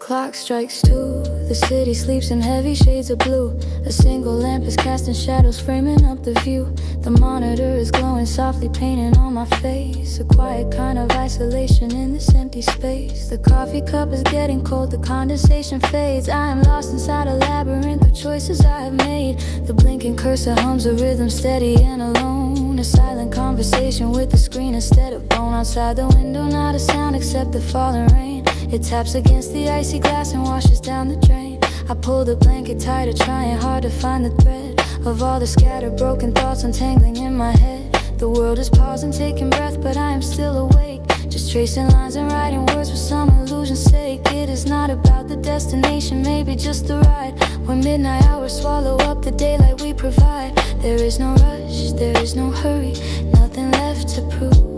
clock strikes 2. The city sleeps in heavy shades of blue. A single lamp is casting shadows, framing up the view. The monitor is glowing softly, painting on my face. A quiet kind of isolation in this empty space. The coffee cup is getting cold, the condensation fades. I am lost inside a labyrinth of choices I have made. The blinking cursor hums a rhythm steady and alone. A silent conversation with the screen instead of bone. Outside the window, not a sound except the falling rain. It taps against the icy glass and washes down the drain. I pull the blanket tighter, trying hard to find the thread of all the scattered broken thoughts untangling in my head. The world is pausing, taking breath, but I am still awake. Just tracing lines and writing words for some illusion's sake. It is not about the destination, maybe just the ride. When midnight hours swallow up the daylight we provide. There is no rush, there is no hurry, nothing left to prove.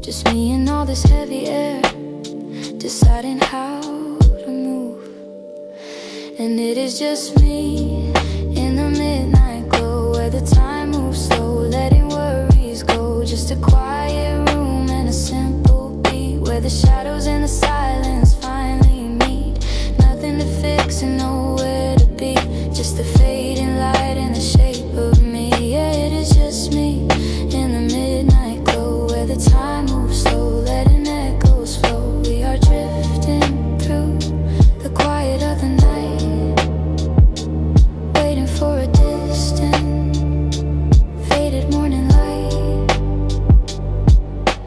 Just me and all this heavy air, deciding how to move. And it is just me in the midnight glow, where the time moves slow, letting worries go. Just a quiet room and a simple beat, where the shadows and the silence finally meet. Nothing to fix and nowhere to be, just the fading light and the shape of me. Yeah, it is just me in the midnight glow, where the time moves slow, letting echoes flow. We are drifting through the quiet of the night, waiting for a distant, faded morning light.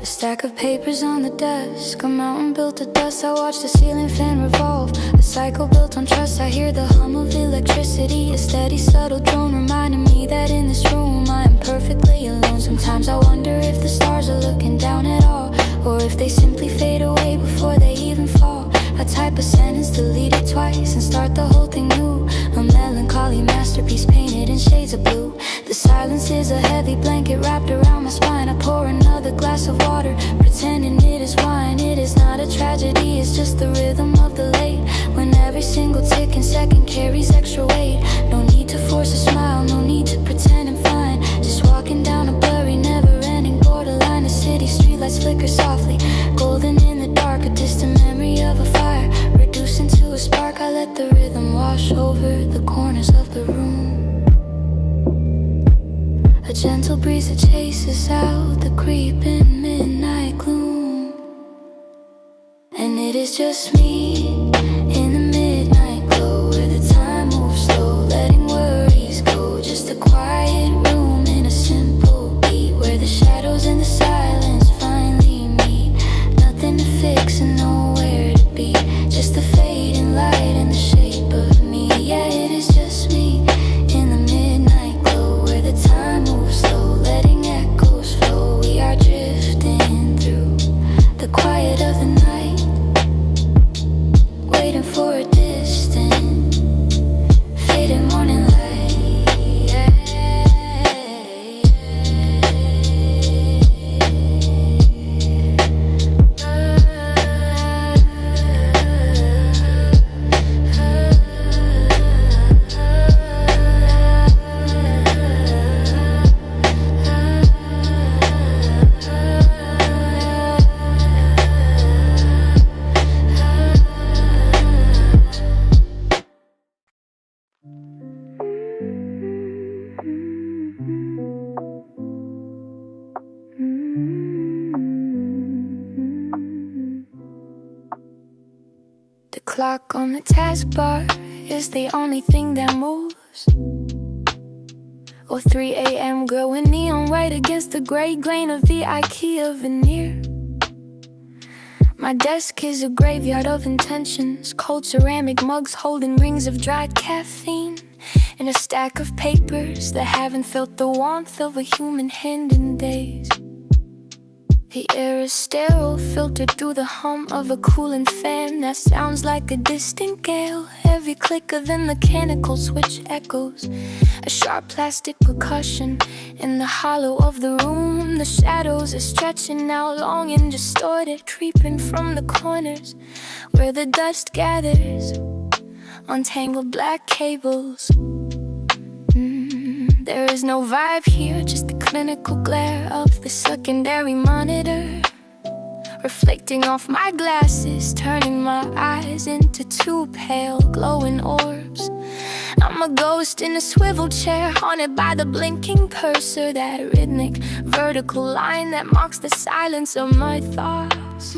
A stack of papers on the desk, a mountain built of dust. I watch the ceiling fan revolve, a cycle built on trust. I hear the hum of electricity, a steady subtle drone reminding me that in this room I am perfectly alone. Sometimes I wonder if the stars are looking down at all, or if they simply fade away before they even fall. I type a sentence, delete it twice, and start the whole thing new. A melancholy masterpiece painted in shades of blue. The silence is a heavy blanket wrapped around my spine. I pour another glass of water, pretending it is wine. It is not a tragedy, it's just the rhythm of the late, when every single ticking second carries extra weight. No need to force a smile, no need to pretend I'm fine. Just walking down a blurry, never-ending borderline. The city streetlights flicker softly, golden in the dark, a distant memory of a fire, reducing to a spark. I let the rhythm wash over the corners of the room. A gentle breeze that chases out the creeping midnight gloom. And it is just me in the midnight glow, where the time moves slow, letting worries go. Just a quiet room in a simple beat, where the shadows and the silence finally meet. Nothing to fix and nowhere to be, just the fading light and the shape of me. Yeah, it is just me in the midnight glow, where the time moves slow, letting echoes flow. We are drifting through the quiet of the night, waiting for a distant, faded morning light. The clock on the taskbar is the only thing that moves. Or 3 a.m. glowing neon white against the gray grain of the IKEA veneer. My desk is a graveyard of intentions, cold ceramic mugs holding rings of dried caffeine, and a stack of papers that haven't felt the warmth of a human hand in days. The air is sterile, filtered through the hum of a cooling fan that sounds like a distant gale. Every click of the mechanical switch echoes, a sharp plastic percussion in the hollow of the room. The shadows are stretching out long and distorted, creeping from the corners where the dust gathers on tangled black cables. There is no vibe here, just the clinical glare of the secondary monitor, reflecting off my glasses, turning my eyes into two pale glowing orbs. I'm a ghost in a swivel chair, haunted by the blinking cursor, that rhythmic vertical line that marks the silence of my thoughts.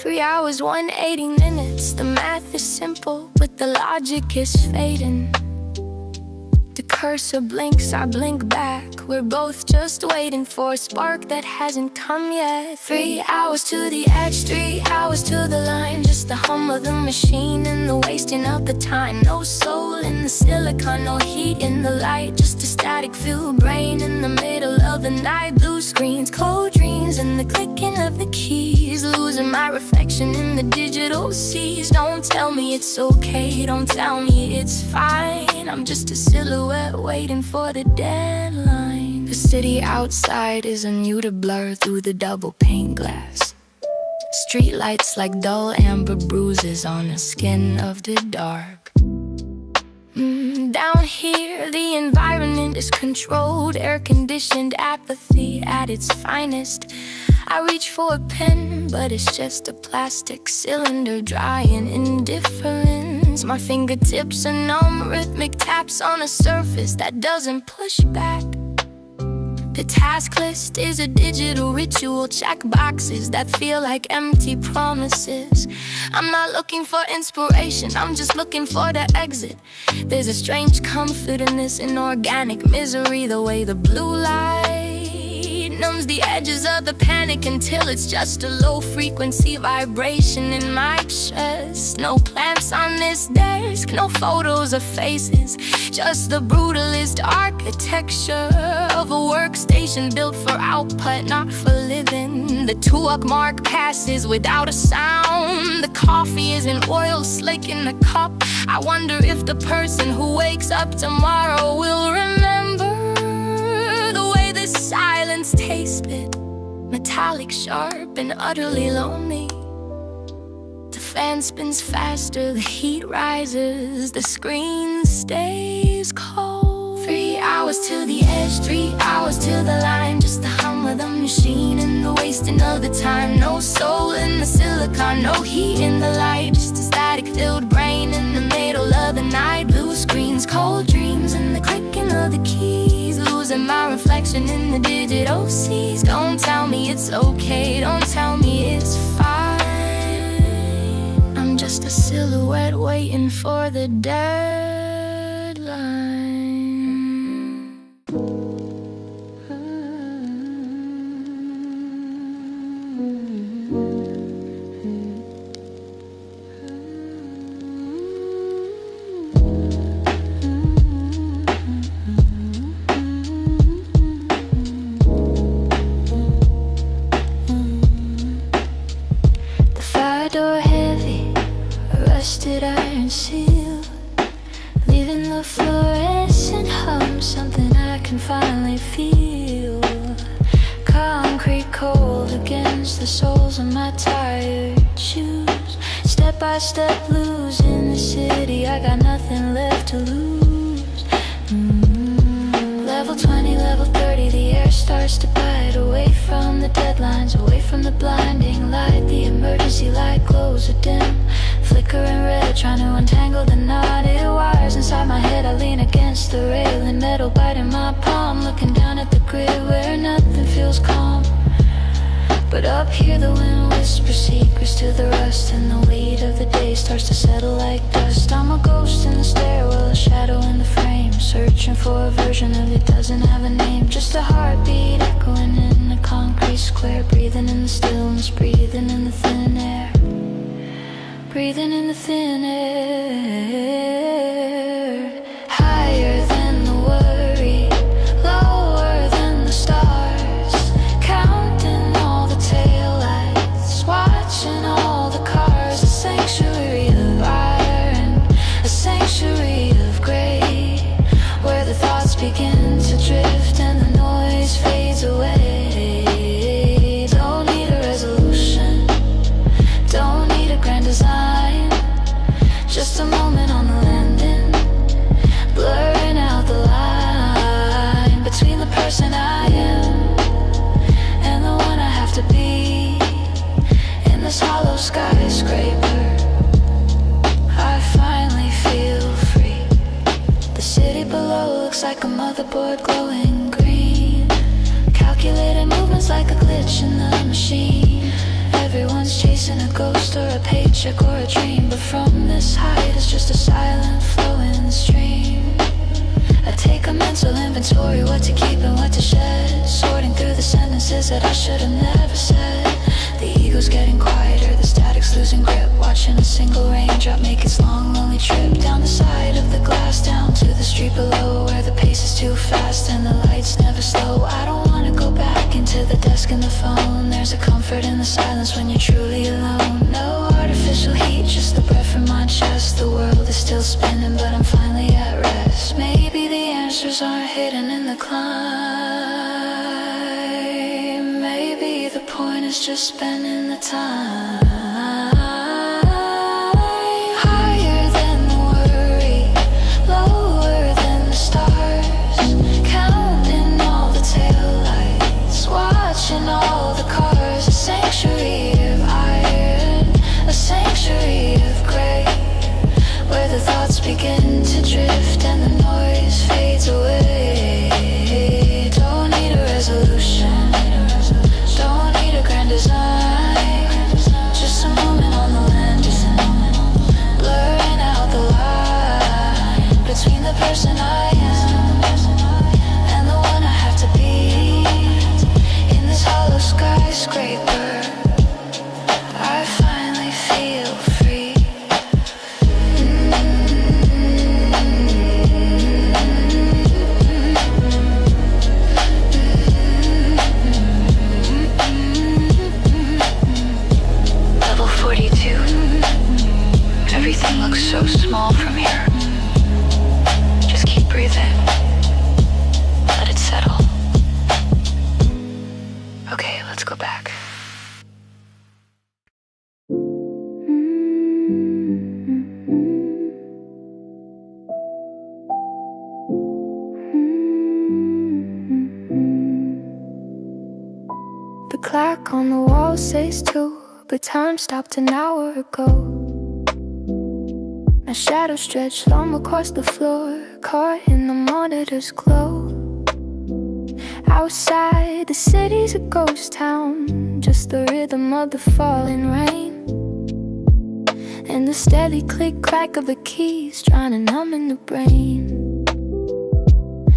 3 hours, 180 minutes. The math is simple, but the logic is fading. The cursor blinks, I blink back. We're both just waiting for a spark that hasn't come yet. 3 hours to the edge, 3 hours to the line. Just the hum of the machine and the wasting of the time. No soul in the silicon, no heat in the light. Just a static-filled brain in the middle of the night. Blue screens, cold dreams, and the clicking of the keys. Losing my reflection in the digital seas. Don't tell me it's okay, don't tell me it's fine. I'm just a silhouette waiting for the deadline. The city outside is a muted blur through the double pane glass. Streetlights like dull amber bruises on the skin of the dark. Down here, the environment is controlled, air-conditioned apathy at its finest. I reach for a pen, but it's just a plastic cylinder, dry and indifference. My fingertips are numb, rhythmic taps on a surface that doesn't push back. The task list is a digital ritual, check boxes that feel like empty promises. I'm not looking for inspiration, I'm just looking for the exit. There's a strange comfort in this inorganic misery, the way the blue light numbs the edges of the panic until it's just a low-frequency vibration in my chest. No plants on this desk, no photos of faces, just the brutalist architecture of a workstation built for output, not for living. The 2-hour mark passes without a sound. The coffee is an oil slick in the cup. I wonder if the person who wakes up tomorrow will remember the way this silence tasted, metallic, sharp, and utterly lonely. The fan spins faster, the heat rises, the screen stays cold. 3 hours to the edge, 3 hours to the line. Just the hum of the machine and the wasting of the time. No soul in the silicon, no heat in the light. Just a static-filled brain in the middle of the night. Blue screens, cold dreams, and the clicking of the keys. Losing my reflection in the digital seas. Don't tell me it's okay, don't tell me it's fine. I'm just a silhouette waiting for the deadline. Door heavy, a rusted iron seal, leaving the fluorescent hum, something I can finally feel. Concrete cold against the soles of my tired shoes. Step by step losing the city, I got nothing left to lose. Level 20, level 30, the air starts to bite. Away from the deadlines, away from the blinding light. The emergency light glows a dim, flickering red, trying to untangle the knotted wires. Inside my head I lean against the railing, metal biting my palm, looking down at the grid where nothing feels calm. But up here the wind whispers secrets to the rust, and the weight of the day starts to settle like dust. I'm a ghost in the stairwell, a shadow in the frame, searching for a version of it, doesn't have a name. Just a heartbeat echoing in a concrete square, breathing in the stillness, breathing in the thin air, breathing in the thin air. Higher than the worry, lower than the stars, counting all the taillights, watching all the cars. A sanctuary of iron, a sanctuary of gray, where the thoughts begin to drift and the noise fades away. Don't need a resolution, don't need a grand design, just a moment on the landing. magic or a dream, but from this height it's just a silent flowing stream. I take a mental inventory, what to keep and what to shed, sorting through the sentences that I should have never said. The ego's getting quieter, the static's losing grip, watching a single raindrop make its long lonely trip down the side of the glass, down to the street below, where the pace is too fast and the lights never slow. I don't wanna go back into the desk and the phone. There's a comfort in the silence when you're truly alone. No artificial heat, just the breath from my chest. The world is still spinning, but I'm finally at rest. Maybe the answers aren't hidden in the climb. Maybe the point is just spending the time. Higher than the worry, lower than the stars, counting all the taillights, watching all the cars. A sanctuary of iron, a sanctuary of gray, where the thoughts begin to drift and the noise fades away. Don't need a resolution, don't need a grand design, just a moment on the landing, blurring out the line between the person I am and the one I have to be. In this hollow skyscraper, I finally feel free. Level 42. Everything looks so small from here. Just keep breathing. Let it settle. Okay, let's go back. The clock on the wall says 2, but time stopped an hour ago. My shadow stretched long across the floor, caught in the monitor's glow. Outside, the city's a ghost town, just the rhythm of the falling rain and the steady click-clack of the keys trying to numb in the brain.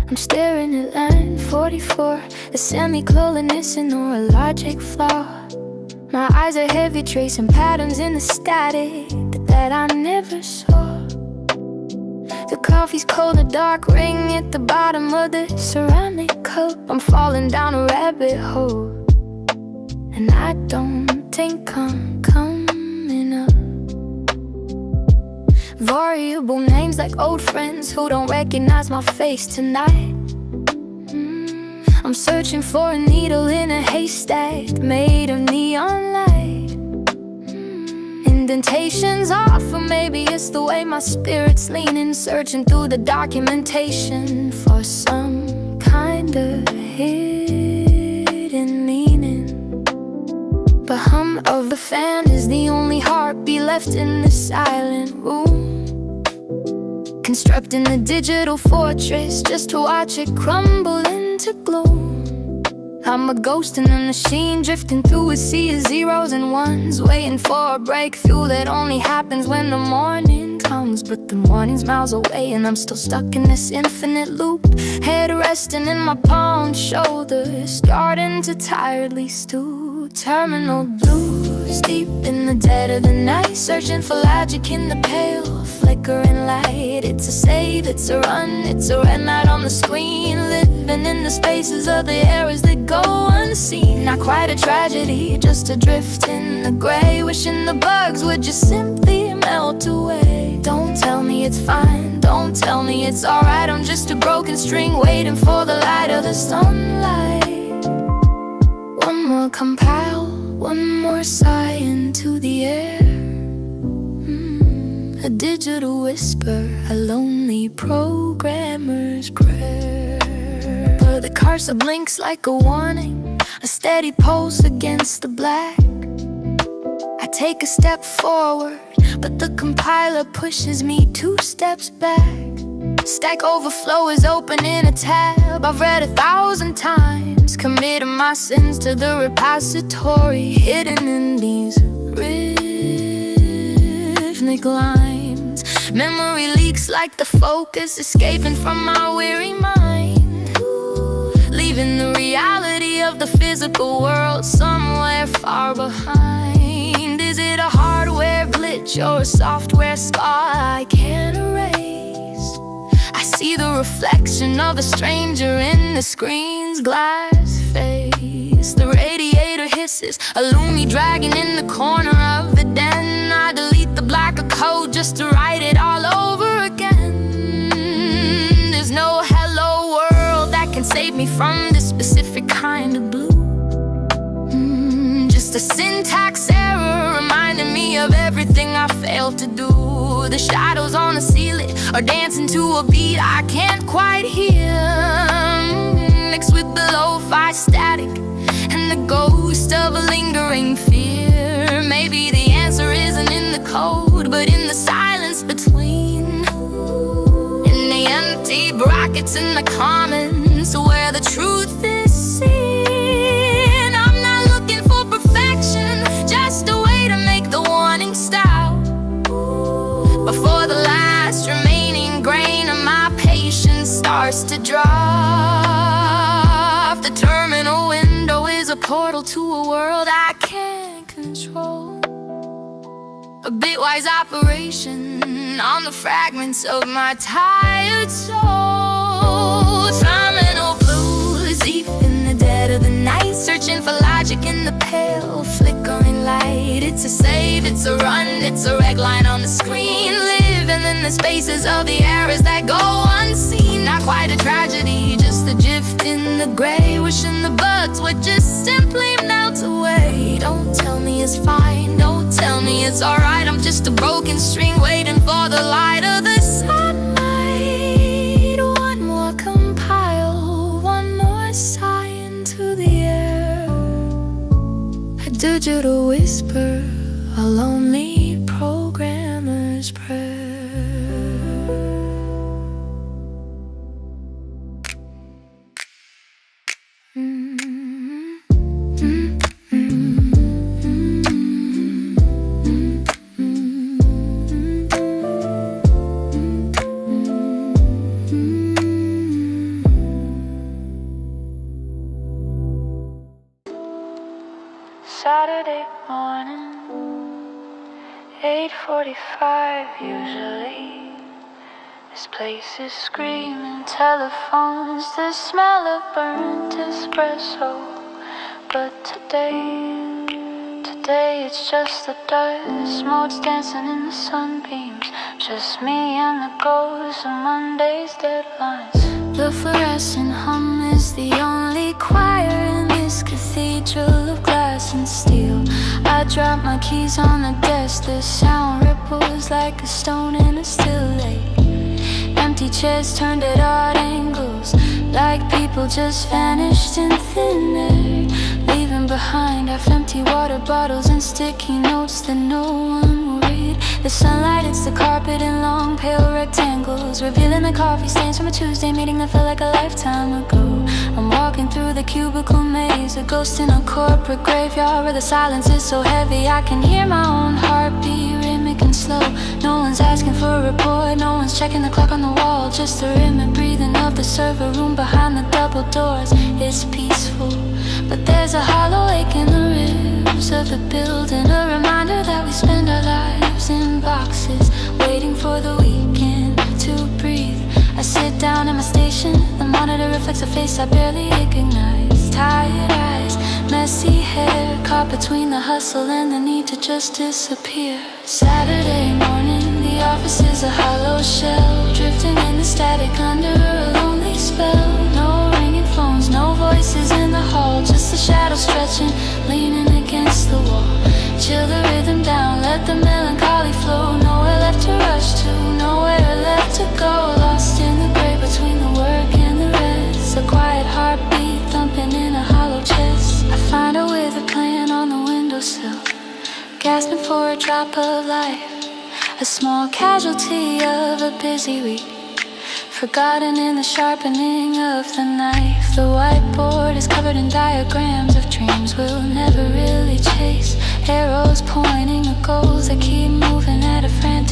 I'm staring at line 44, a semicolon missing or a logic flaw. My eyes are heavy, tracing patterns in the static that I never saw. The coffee's cold, a dark ring at the bottom of the ceramic cup. I'm falling down a rabbit hole, and I don't think I'm coming up. Variable names like old friends who don't recognize my face tonight. I'm searching for a needle in a haystack made of neon light. Indentations off, or maybe it's the way my spirit's leaning, searching through the documentation for some kind of hidden meaning. The hum of the fan is the only heartbeat left in the silent room, constructing a digital fortress just to watch it crumble into gloom. I'm a ghost in a machine, drifting through a sea of zeros and ones, waiting for a breakthrough that only happens when the morning comes. But the morning's miles away and I'm still stuck in this infinite loop, head resting in my palm, shoulders starting to tiredly stoop. Terminal blues, deep in the dead of the night, searching for logic in the pale flickering light. It's a save, it's a run, it's a red light on the screen, living in the spaces of the errors that go unseen. Not quite a tragedy, just a drift in the gray, wishing the bugs would just simply melt away. Don't tell me it's fine, don't tell me it's alright. I'm just a broken string waiting for the light of the sunlight. One more compile, one more sigh into the air. A digital whisper, a lonely programmer's prayer. But the cursor blinks like a warning, a steady pulse against the black. I take a step forward, but the compiler pushes me 2 steps back. Stack Overflow is open in a tab I've read 1,000 times, committing my sins to the repository hidden in these rhythms. rhythmic lines. Memory leaks like the focus escaping from my weary mind, leaving the reality of the physical world somewhere far behind. Is it a hardware glitch or a software scar I can't erase? I see the reflection of a stranger in the screen's glass face. The radiator hisses, a loony dragon in the corner of the den. I delete the blacker code just to write it all over again. There's no hello world that can save me from this specific kind of blue. Just a syntax error reminding me of everything I failed to do. The shadows on the ceiling are dancing to a beat I can't quite hear, mixed with the lo-fi static and the ghost of a lingering fear. Maybe the answer isn't in the code, but in the silence between, in the empty brackets in the comments where the truth is seen. I'm not looking for perfection, just a way to make the warning stop before the last remaining grain of my patience starts to drop. The terminal window is a portal to a world I can't control, a bitwise operation on the fragments of my tired soul. Terminal blues deep in the dead of the night, searching for logic in the pale flickering light. It's a save, it's a run, it's a red line on the screen, living in the spaces of the errors that go unseen. Not quite a tragedy, just a drift in the gray, wishing the bugs would just simply melt away. Don't tell me it's fine, don't tell me it's alright. I'm just a broken string waiting for the light of the sunlight. One more compile, one more sigh into the air, a digital whisper, a lonely programmer's prayer. Saturday morning, 8:45 usually. This place is screaming telephones, the smell of burnt espresso. But today it's just the dust motes dancing in the sunbeams. Just me and the ghosts of Monday's deadlines. The fluorescent hum is the only choir in this cathedral of glass and steel. I drop my keys on the desk, the sound ripples like a stone in a still lake. Empty chairs turned at odd angles, like people just vanished in thin air, leaving behind half-empty water bottles and sticky notes that no one will read. The sunlight hits the carpet in long pale rectangles, revealing the coffee stains from a Tuesday meeting that felt like a lifetime ago. I'm walking through the cubicle maze, a ghost in a corporate graveyard where the silence is so heavy I can hear my own heartbeat, rhythmic and slow. No one's asking for a report, no one's checking the clock on the wall, just the rhythmic breathing of the server room behind the double doors. It's peaceful, but there's a hollow ache in the ribs of the building, a reminder that we spend our lives in boxes, waiting for the weekend to breathe. I sit down at my station, the monitor reflects a face I barely recognize. Tired eyes, messy hair, caught between the hustle and the need to just disappear. Saturday morning, the office is a hollow shell, drifting in the static under a lonely spell. No ringing phones, no voices in the hall, just the shadows stretching, leaning against the wall. Chill the rhythm down, let the melancholy flow. Nowhere left to rush to, nowhere left to go. Lost in the gray between the work and the rest, a quiet heartbeat thumping in a hollow chest. I find her with a plan on the windowsill, gasping for a drop of life, a small casualty of a busy week, forgotten in the sharpening of the knife. The whiteboard is covered in diagrams of dreams we'll never really chase, arrows pointing at goals that keep moving at a frantic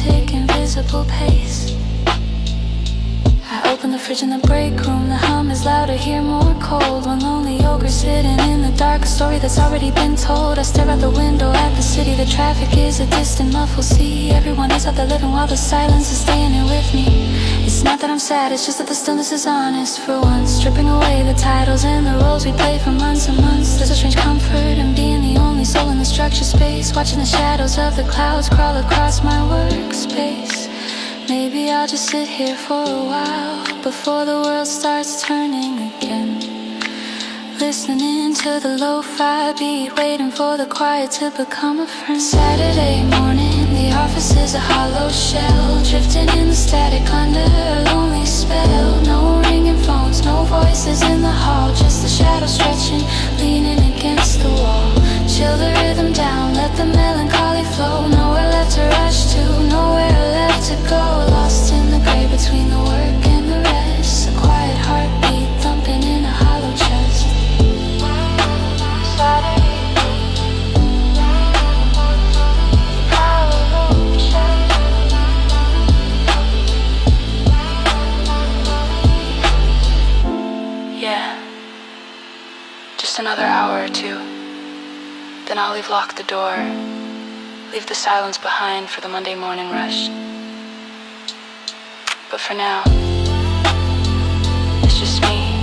fridge in the break room. The hum is louder, here more cold. One lonely ogre sitting in the dark, a story that's already been told. I stare out the window at the city, the traffic is a distant muffled sea. Everyone is out there living while the silence is staying here with me. It's not that I'm sad, it's just that the stillness is honest for once. Stripping away the titles and the roles we played for months and months. There's a strange comfort in being the only soul in the structured space, watching the shadows of the clouds crawl across my workspace. Maybe I'll just sit here for a while before the world starts turning again. Listening to the lo-fi beat, waiting for the quiet to become a friend. Saturday morning, the office is a hollow shell, drifting in the static under a lonely spell. No ringing phones, no voices in the hall, just the shadows stretching, leaning against the wall. Chill the rhythm down, let the melancholy flow. Nowhere left to rush to, nowhere left to go. Lost in the gray between the work and the rest. A quiet heartbeat thumping in a hollow chest. Yeah, just another hour or two. Then I'll lock the door, leave the silence behind for the Monday morning rush. But for now, it's just me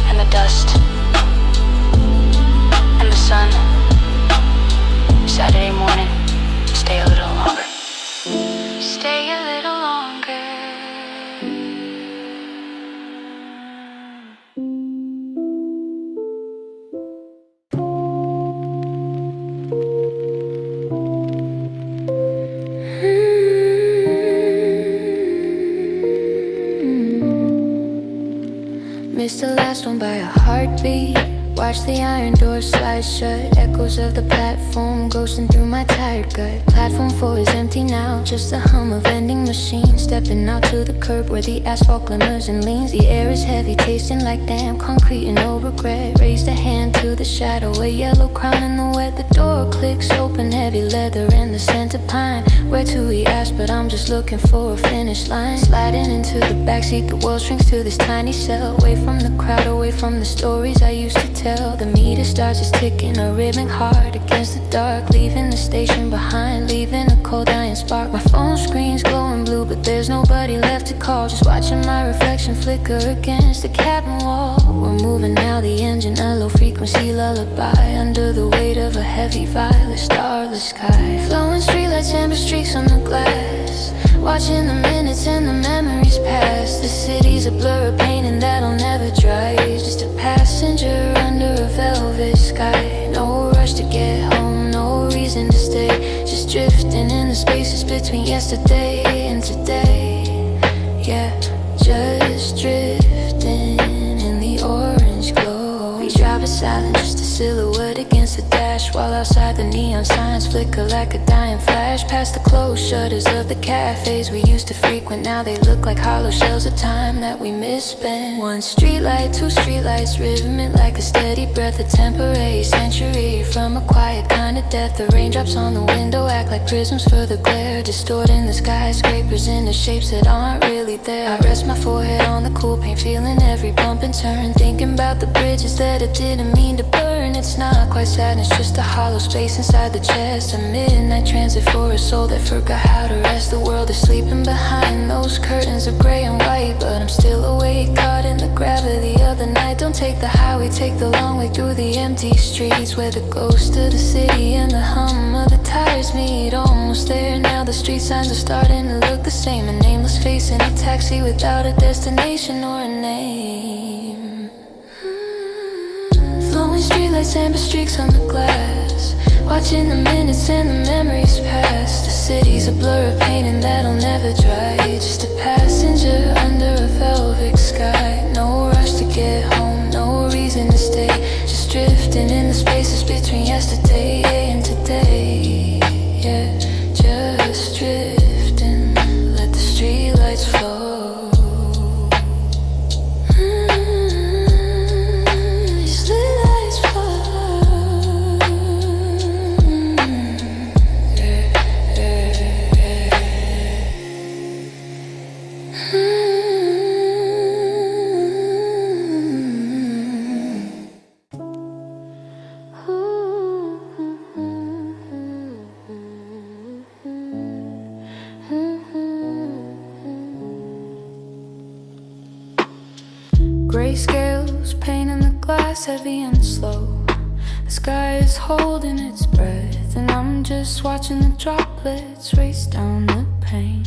and the dust and the sun. Saturday morning, stay a little longer. Stay a little longer. Missed the last one by a heartbeat. Watch the iron doors slide shut. Echoes of the platform ghosting through my tired gut. Platform 4 is empty now, just the hum of vending machines. Stepping out to the curb where the asphalt glimmers and leans. The air is heavy, tasting like damn concrete and no regret. Raised a hand to the shadow, a yellow crown in the wet. The door clicks open, heavy leather and the scent of pine. Where to we ask, but I'm just looking for a finish line. Sliding into the backseat, the world shrinks to this tiny cell. Away from the crowd, away from the stories I used to tell. The meter starts just ticking, a ribbon hard against the dark. Leaving the station behind, leaving a cold iron spark. My phone screen's glowing blue, but there's nobody left to call. Just watching my reflection flicker against the cabin wall. We're moving now, the engine a low frequency lullaby. Under the weight of a heavy violet starless sky. Flowing streetlights, amber streaks on the glass. Watching the minutes and the memories pass. The city's a blur of pain and that'll never dry. Just a passenger under a velvet sky. No rush to get home, no reason to stay. Just drifting in the spaces between yesterday and today. Yeah, just drifting in the orange glow. We drive a silent, just a silhouette against the dash. While outside the neon signs flicker like a dying flash. Past the closed shutters of the cafes we used to frequent. Now they look like hollow shells of time that we misspent. One streetlight, two streetlights, rhythmic like a steady breath. A temporary century from a quiet kind of death. The raindrops on the window act like prisms for the glare, distorting the skyscrapers into shapes that aren't really there. I rest my forehead on the cool paint, feeling every bump and turn. Thinking about the bridges that I didn't mean to burn. It's not quite sadness, just a hollow space inside the chest. A midnight transit for a soul that forgot how to rest. The world is sleeping behind those curtains of gray and white, but I'm still awake, caught in the gravity of the night. Don't take the highway, take the long way through the empty streets, where the ghost of the city and the hum of the tires meet. Almost there now, the street signs are starting to look the same. A nameless face in a taxi without a destination or a name. Flowing streetlights, amber streaks on the glass. Watching the minutes and the memories pass. The city's a blur of pain and that'll never dry. Just a passenger under a velvet sky. No rush to get home, no reason to stay. Just drifting in the spaces between yesterday and today. Yeah, just drifting, let the streetlights flow. Grayscales painting the glass heavy and slow. The sky is holding its breath, and I'm just watching the droplets race down the pane.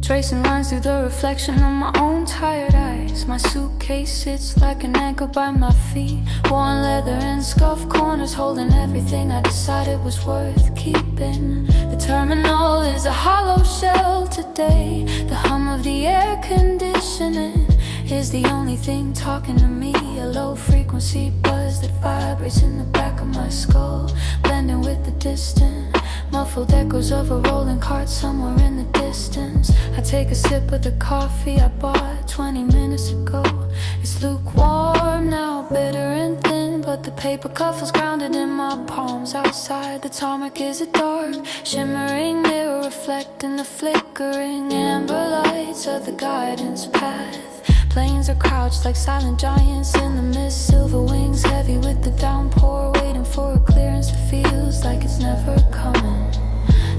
Tracing lines through the reflection of my own tired eyes. My suitcase sits like an anchor by my feet. Worn leather and scuffed corners holding everything I decided was worth keeping. The terminal is a hollow shell today. The hum of the air conditioning is the only thing talking to me. A low frequency buzz that vibrates in the back of my skull, blending with the distant muffled echoes of a rolling cart somewhere in the distance. I take a sip of the coffee I bought 20 minutes ago. It's lukewarm now, bitter and thin, but the paper cup feels grounded in my palms. Outside the tarmac is a dark, shimmering mirror reflecting the flickering amber lights of the guidance path. Planes are crouched like silent giants in the mist, silver wings heavy with the downpour, waiting for a clearance that feels like it's never coming.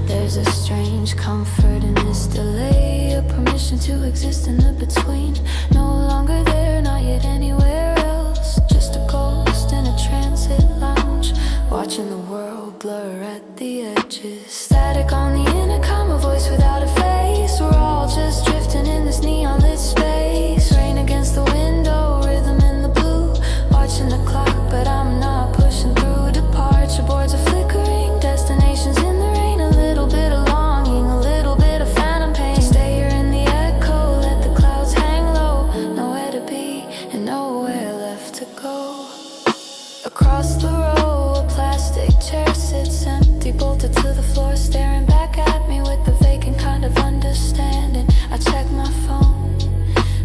There's a strange comfort in this delay, a permission to exist in the between. No longer there, not yet anywhere else, just a ghost in a transit lounge, watching the world blur at the edges. Static on the intercom, a voice without a face. We're all just drifting in this neon lit space. Rain against the window, rhythm in the blue, watching the clock, but I'm not pushing through. Departure boards are flickering, destinations in the rain. A little bit of longing, a little bit of phantom pain. Stay here in the echo, let the clouds hang low. Nowhere to be and nowhere left to go. Across the row, a plastic chair sits empty, bolted to the floor, staring back at me with the vacant kind of understanding. I check my phone,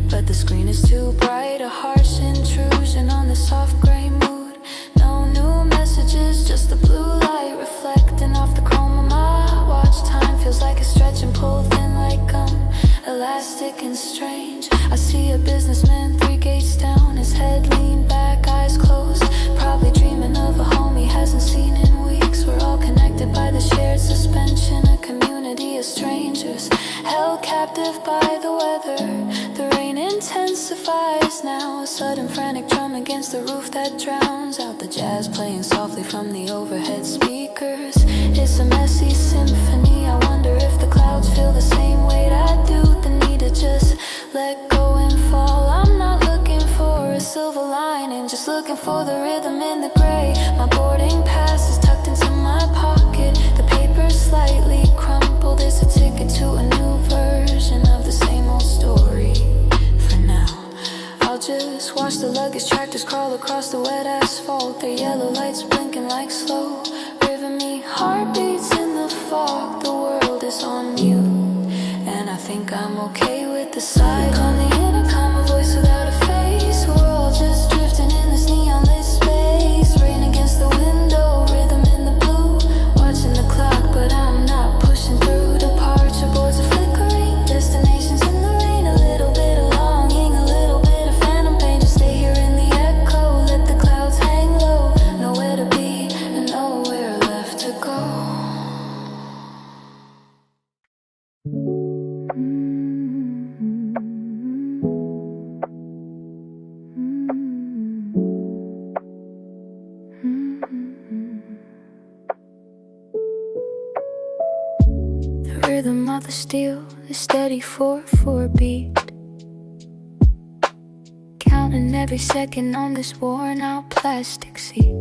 but the screen is too bright, a harsh intrusion on the soft gray mood. No new messages, just the blue light reflecting off the chrome of my watch. Time feels like a stretch and pull thin like gum, elastic and strange. I see a businessman 3 gates down, his head leaned back, eyes closed, probably dreaming of a home he hasn't seen in weeks. We're all connected by the shared suspension, a community of strangers held captive by the weather. The rain intensifies now, a sudden frantic drum against the roof that drowns out the jazz playing softly from the overhead speakers. It's a messy symphony. I wonder if the clouds feel the same weight I do, the need to just let go and fall. I'm not looking for a silver lining, just looking for the rhythm in the gray. My boarding pass is tucked into my pocket, the paper slightly crumpled. It's a ticket to a new version of the same old story. For now, I'll just watch the luggage tractors crawl across the wet asphalt, their yellow lights blinking like slow river me heartbeats in the fog. The world is on mute, and I think I'm okay with the sight. On the intercom, a voice without a face. We're all just drifting in this neon lit space. Rain against the window, rhythm in the blue, watching the clock, but I'm not pushing through. Departure boards are flickering, destinations in the rain. A little bit of longing, a little bit of phantom pain. Just stay here in the echo, let the clouds hang low. Nowhere to be and nowhere left to go. The rhythm of the steel is steady 4/4 beat, counting every second on this worn out plastic seat.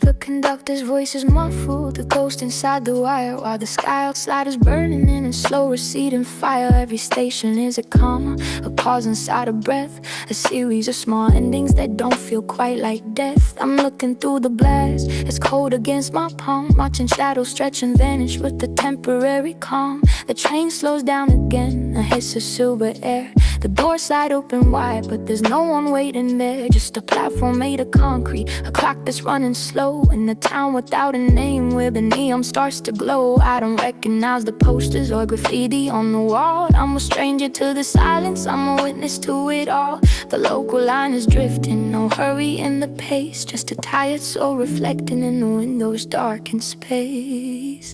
The conductor's voice is muffled, the ghost inside the wire, while the sky outside is burning in a slow receding fire. Every station is a comma, a pause inside a breath, a series of small endings that don't feel quite like death. I'm looking through the blast, it's cold against my palm, watching shadows stretch and vanish with the temporary calm. The train slows down again, a hiss of silver air. The door slide open wide, but there's no one waiting there. Just a platform made of concrete, a clock that's running slow, in a town without a name where the neon starts to glow. I don't recognize the posters or graffiti on the wall. I'm a stranger to the silence, I'm a witness to it all. The local line is drifting, no hurry in the pace, just a tired soul reflecting in the windows dark in space.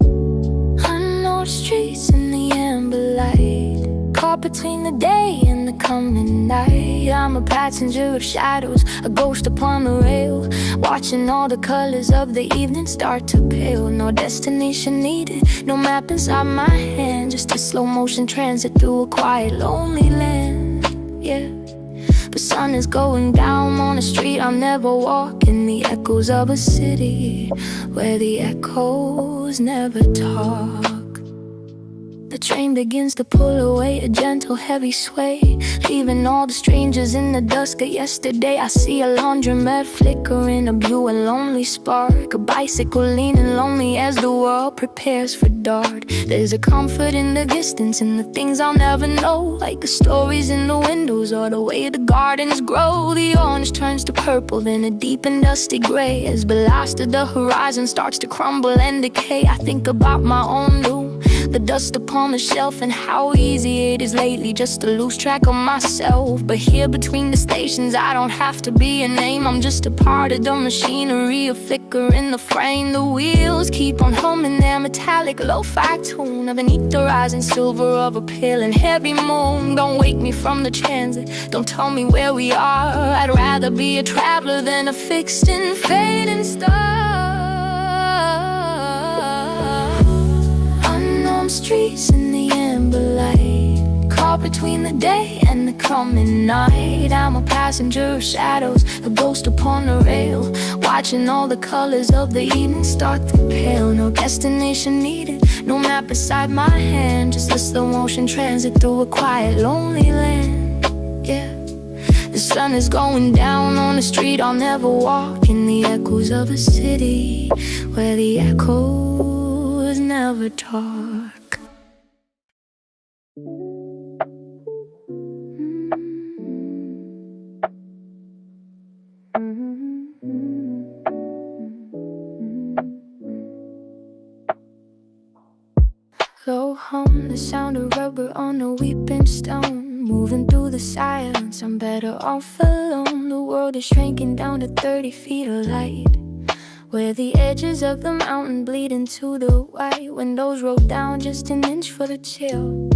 Unknown streets in the amber light, car Caught between the day and the coming night. I'm a passenger of shadows, a ghost upon the rail, watching all the colors of the evening start to pale. No destination needed, no map inside my hand, just a slow motion transit through a quiet lonely land. Yeah, the sun is going down on a street I'll never walk, in the echoes of a city where the echoes never talk. The train begins to pull away, a gentle heavy sway, leaving all the strangers in the dusk of yesterday. I see a laundromat flickering, a blue and lonely spark, a bicycle leaning lonely as the world prepares for dark. There's a comfort in the distance, in the things I'll never know, like the stories in the windows or the way the gardens grow. The orange turns to purple, then a deep and dusty gray, as ballast of the horizon starts to crumble and decay. I think about my own room, the dust upon the shelf, and how easy it is lately just to lose track of myself. But here between the stations, I don't have to be a name, I'm just a part of the machinery, a flicker in the frame. The wheels keep on humming their metallic lo-fi tune beneath the rising silver of a pale and heavy moon. Don't wake me from the transit, don't tell me where we are. I'd rather be a traveler than a fixed and fading star. Streets in the amber light, caught between the day and the coming night. I'm a passenger of shadows, a ghost upon the rail, watching all the colors of the evening start to pale. No destination needed, no map beside my hand, just a slow motion transit through a quiet lonely land. Yeah, the sun is going down on a street I'll never walk, in the echoes of a city where the echoes never talk. Go home, the sound of rubber on a weeping stone, moving through the silence, I'm better off alone. The world is shrinking down to 30 feet of light, where the edges of the mountain bleed into the white. Windows roll down just an inch for the chill,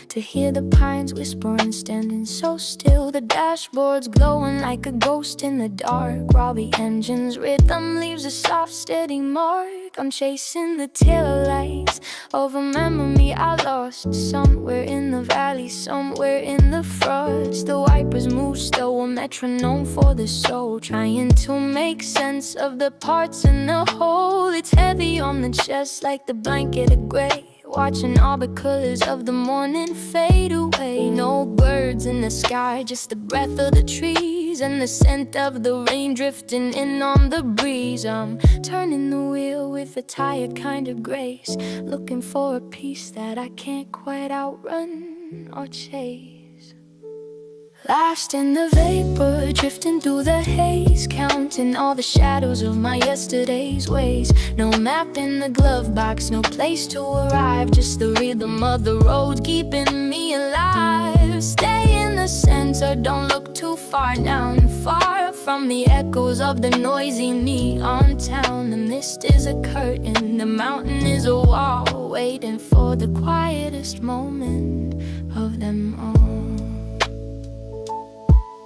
to hear the pines whispering, standing so still. The dashboard's glowing like a ghost in the dark, while the engine's rhythm leaves a soft, steady mark. I'm chasing the taillights of a memory I lost, somewhere in the valley, somewhere in the frost. The wipers move slow, a metronome for the soul, trying to make sense of the parts in the whole. It's heavy on the chest like the blanket of gray, watching all the colors of the morning fade away. No birds in the sky, just the breath of the trees and the scent of the rain drifting in on the breeze. I'm turning the wheel with a tired kind of grace, looking for a peace that I can't quite outrun or chase. Lost in the vapor, drifting through the haze, counting all the shadows of my yesterday's ways. No map in the glove box, no place to arrive, just the rhythm of the road keeping me alive. Stay in the center, don't look too far down, far from the echoes of the noisy neon town. The mist is a curtain, the mountain is a wall, waiting for the quietest moment of them all.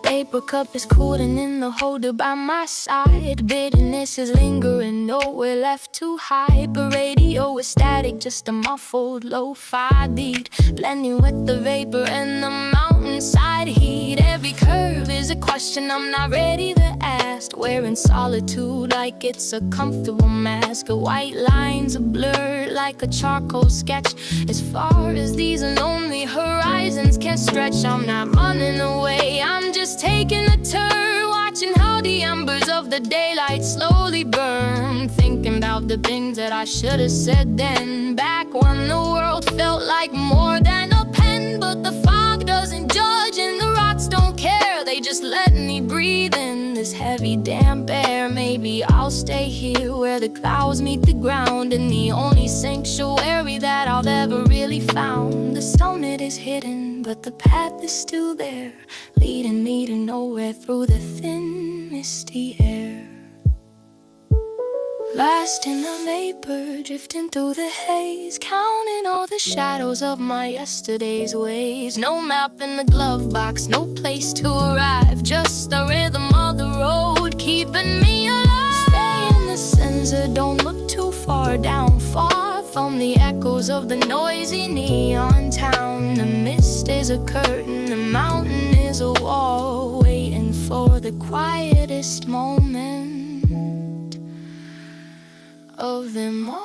Paper cup is cooling in the holder by my side, bitterness is lingering, nowhere left to hide. But radio is static, just a muffled lo-fi beat, blending with the vapor and the mountainside heat. Every curve is a question I'm not ready to ask, wearing solitude like it's a comfortable mask. The white lines are blurred like a charcoal sketch, as far as these lonely horizons can stretch. I'm not running away, I'm just taking a turn, watching how the embers of the daylight slowly burn, thinking about the things that I should have said then, back when the world felt like more than a pen. But the fog doesn't judge and the rocks don't care, they just let me breathe in this heavy damp air. Maybe I'll stay here where the clouds meet the ground, in the only sanctuary that I've ever really found. The summit is hidden, but the path is still there, leading me to nowhere through the thin, misty air. Lost in the vapor, drifting through the haze, counting all the shadows of my yesterday's ways. No map in the glove box, no place to arrive, just the rhythm of the road keeping me alive. Stay in the sensor, don't look too far down, far from the echoes of the noisy neon town. The mist is a curtain, the mountain is a wall, waiting for the quietest moment of them all.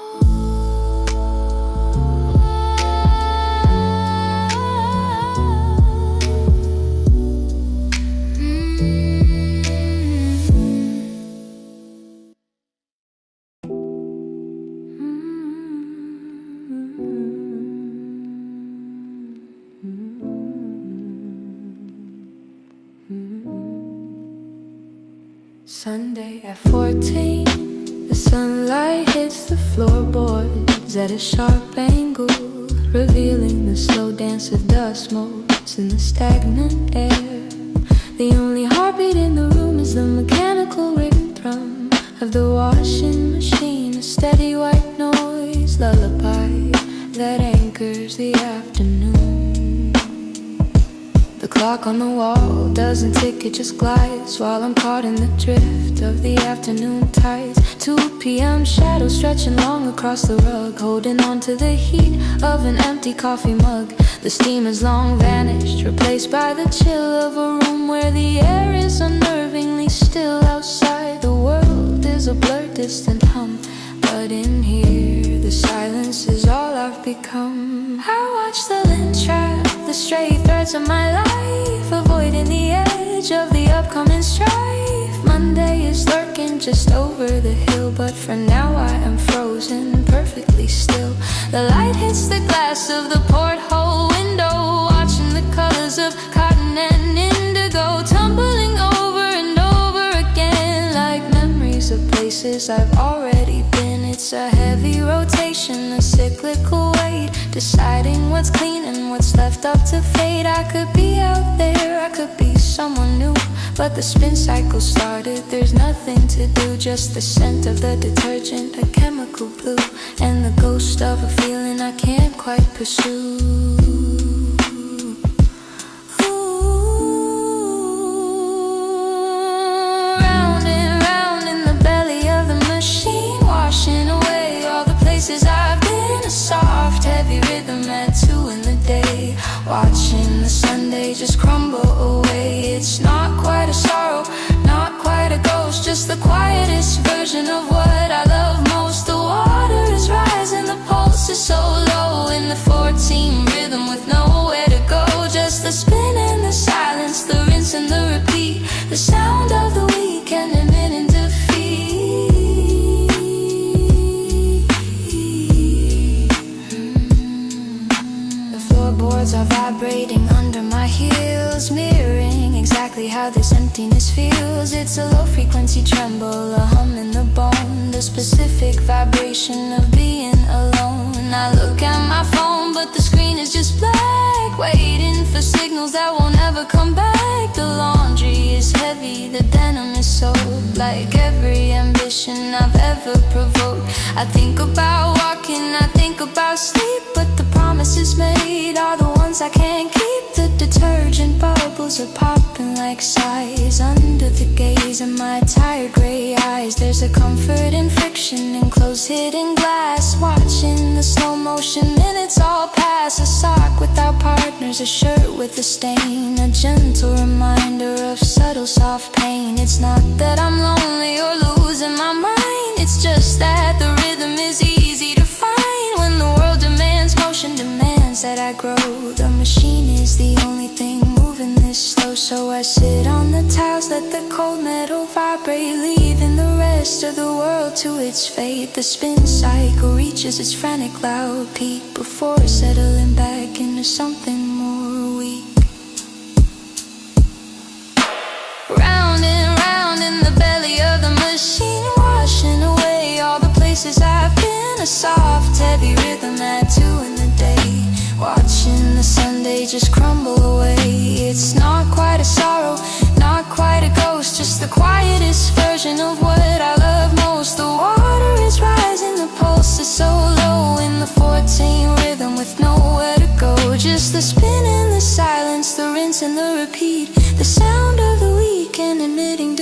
Sunday at 14, the sunlight hits the floorboards at a sharp angle, revealing the slow dance of dust motes in the stagnant air. The only heartbeat in the room is the mechanical rhythm of the washing machine, a steady white noise lullaby that anchors the afternoon. The clock on the wall doesn't tick, it just glides while I'm caught in the drift of the afternoon tides. 2 p.m. shadows stretching long across the rug, holding on to the heat of an empty coffee mug. The steam has long vanished, replaced by the chill of a room where the air is unnervingly still. Outside the world is a blurred distant hum, but in here the silence is all I've become. I watch the lint trap, the stray threads of my life, avoiding the edge of the upcoming strife. Monday is lurking just over the hill, but for now I am frozen perfectly still. The light hits the glass of the porthole window, watching the colors of cotton and indigo tumbling over and over again, like memories of places I've already been. It's a heavy rotation, a cyclical weight, deciding what's clean and what's left up to fade. I could be out there, I could be someone new, but the spin cycle started. There's nothing to do, just the scent of the detergent, a chemical blue, and the ghost of a feeling I can't quite pursue. Round and round in the belly of the machine, washing away all the places I've been. A soft, heavy rhythm at 2 in the day, watching the Sunday just crumble away. It's not quite a sorrow, not quite a ghost, just the quietest version of what I love most. The water is rising, the pulse is so low, in the 14 rhythm with nowhere to go. Just the spin and the silence, the rinse and the repeat, the sound of the weekend admitting defeat. The floorboards are vibrating under my heels, mirroring exactly how this emptiness feels. It's a low frequency tremble, a hum in the bone, the specific vibration of being alone. I look at my phone, but the screen is just black, waiting for signals that won't ever come back. The laundry is heavy, the denim is soaked, like every ambition I've ever provoked. I think about walking, I think about sleep, but the promises made are the ones I can't keep. The detergent bubbles are popping like sighs under the gaze of my tired gray eyes. There's a comfort in friction and close hidden glass, watching the slow motion minutes all pass. A sock without partners, a shirt with a stain, a gentle reminder of subtle soft pain. It's not that I'm lonely or losing my mind, it's just that the rhythm is easy to find. When the world demands motion, demands that I grow, the machine is the only thing moving this slow. So I sit on the tiles, let the cold metal vibrate, leaving the rest of the world to its fate. The spin cycle reaches its frantic loud peak before settling back into something more weak. Round and round in the belly of the machine, washing away all the places I've been. A soft, heavy rhythm at 2 in the day, watching the Sunday just crumble away. It's not quite a sorrow, not quite a ghost, just the quietest version of what I love most. The water is Just the spin and the silence, the rinse and the repeat, the sound of the weekend admitting